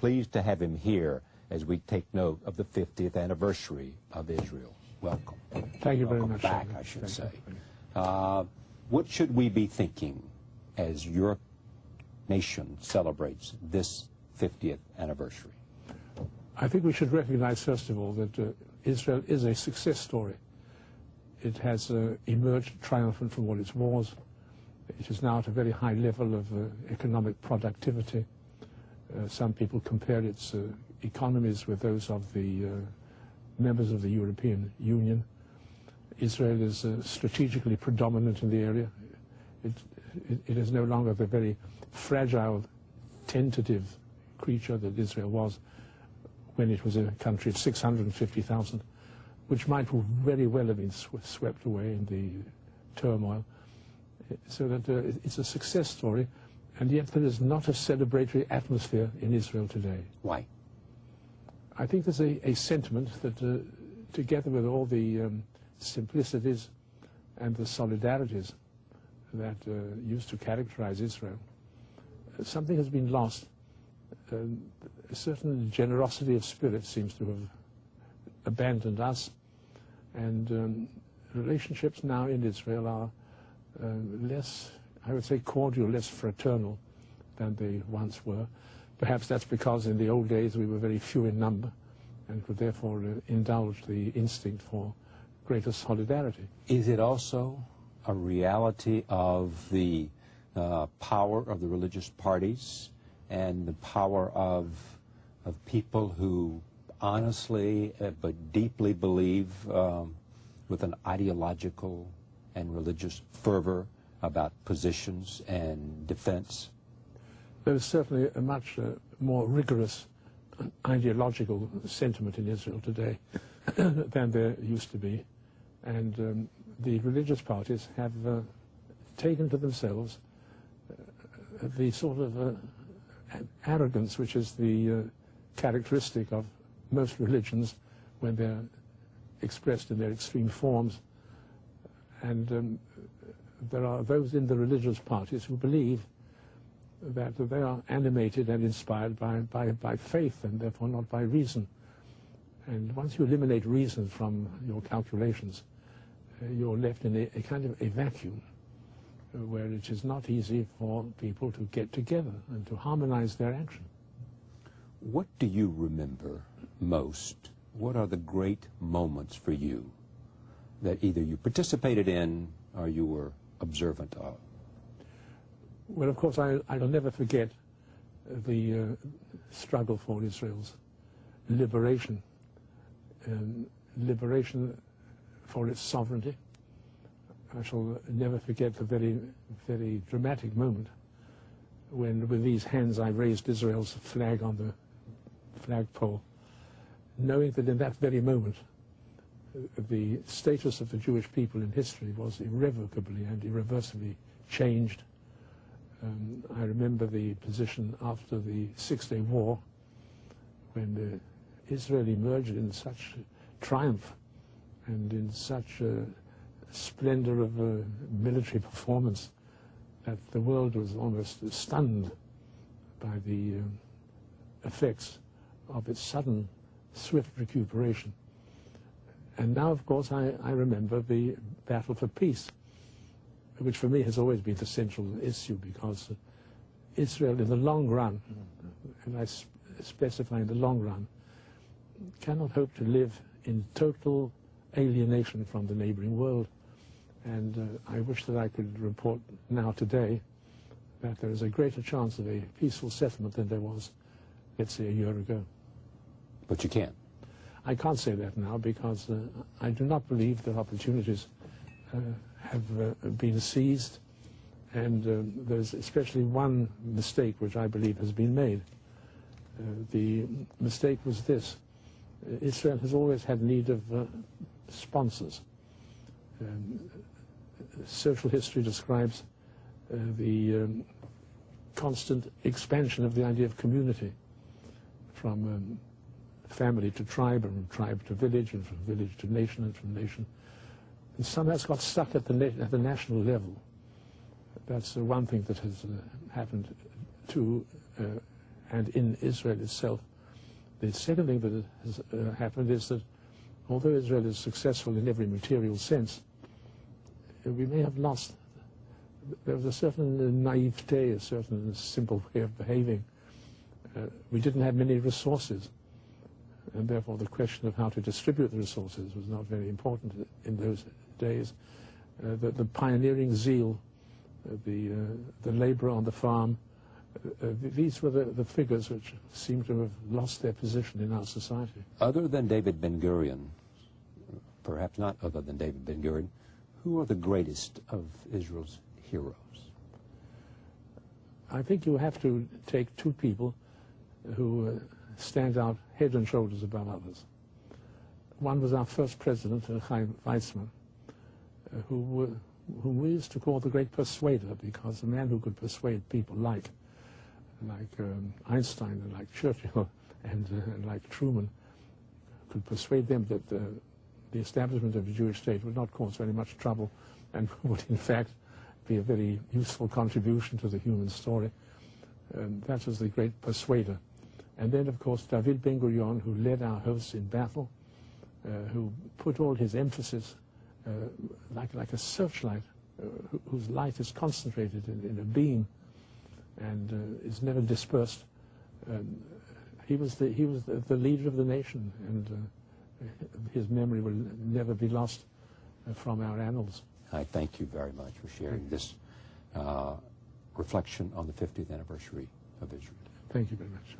pleased to have him here as we take note of the 50th anniversary of Israel. Welcome. Thank you very much. Welcome back, I should say. What should we be thinking as your nation celebrates this 50th anniversary? I think we should recognize, first of all, that Israel is a success story. It has emerged triumphant from all its wars. It is now at a very high level of economic productivity. Some people compare its economies with those of the members of the European Union. Israel is strategically predominant in the area. It is no longer the very fragile, tentative creature that Israel was when it was a country of 650,000, which might very well have been swept away in the turmoil. So that it's a success story, and yet there is not a celebratory atmosphere in Israel today. Why? I think there's a sentiment that, together with all the simplicities and the solidarities that used to characterize Israel, something has been lost. A certain generosity of spirit seems to have abandoned us, and relationships now in Israel are less, I would say, cordial, less fraternal than they once were. Perhaps that's because in the old days we were very few in number and could therefore indulge the instinct for greater solidarity. Is it also a reality of the power of the religious parties and the power of people who honestly but deeply believe with an ideological and religious fervor about positions and defense? There is certainly a much more rigorous ideological sentiment in Israel today than there used to be. And the religious parties have taken to themselves the sort of arrogance which is the characteristic of most religions when they're expressed in their extreme forms. And there are those in the religious parties who believe that they are animated and inspired by faith and therefore not by reason. And once you eliminate reason from your calculations, you're left in a kind of a vacuum where it is not easy for people to get together and to harmonize their action. What do you remember most? What are the great moments for you that either you participated in or you were observant of? Well, of course, I'll never forget the struggle for Israel's liberation, liberation for its sovereignty. I shall never forget the very, very dramatic moment when, with these hands, I raised Israel's flag on the flagpole, knowing that in that very moment, the status of the Jewish people in history was irrevocably and irreversibly changed. I remember the position after the Six-Day War, when Israel emerged in such triumph and in such splendor of military performance that the world was almost stunned by the effects of its sudden, swift recuperation. And now, of course, I remember the battle for peace, which for me has always been the central issue, because Israel in the long run, and I specify in the long run, cannot hope to live in total alienation from the neighboring world. And I wish that I could report now today that there is a greater chance of a peaceful settlement than there was, let's say, a year ago. But you can't. I can't say that now because I do not believe that opportunities have been seized, and there's especially one mistake which I believe has been made. The mistake was this: Israel has always had need of sponsors. Social history describes the constant expansion of the idea of community from family to tribe, and from tribe to village, and from village to nation, and from nation. And somehow it's got stuck at the national level. That's one thing that has happened. Two, and in Israel itself. The second thing that has happened is that although Israel is successful in every material sense, we may have lost. There was a certain naivete, a certain simple way of behaving. We didn't have many resources, and therefore the question of how to distribute the resources was not very important in those days. The pioneering zeal, the labor on the farm, these were the figures which seem to have lost their position in our society. Other than David Ben-Gurion, perhaps not other than David Ben-Gurion, who are the greatest of Israel's heroes? I think you have to take two people who stand out head and shoulders above others. One was our first president, Chaim Weizmann, whom we used to call the great persuader, because a man who could persuade people like Einstein and like Churchill and like Truman, could persuade them that the establishment of a Jewish state would not cause very much trouble and would in fact be a very useful contribution to the human story. That was the great persuader. And then, of course, David Ben-Gurion, who led our hosts in battle, who put all his emphasis like a searchlight, whose light is concentrated in a beam and is never dispersed. He was the leader of the nation, and his memory will never be lost from our annals. I thank you very much for sharing this reflection on the 50th anniversary of Israel. Thank you very much.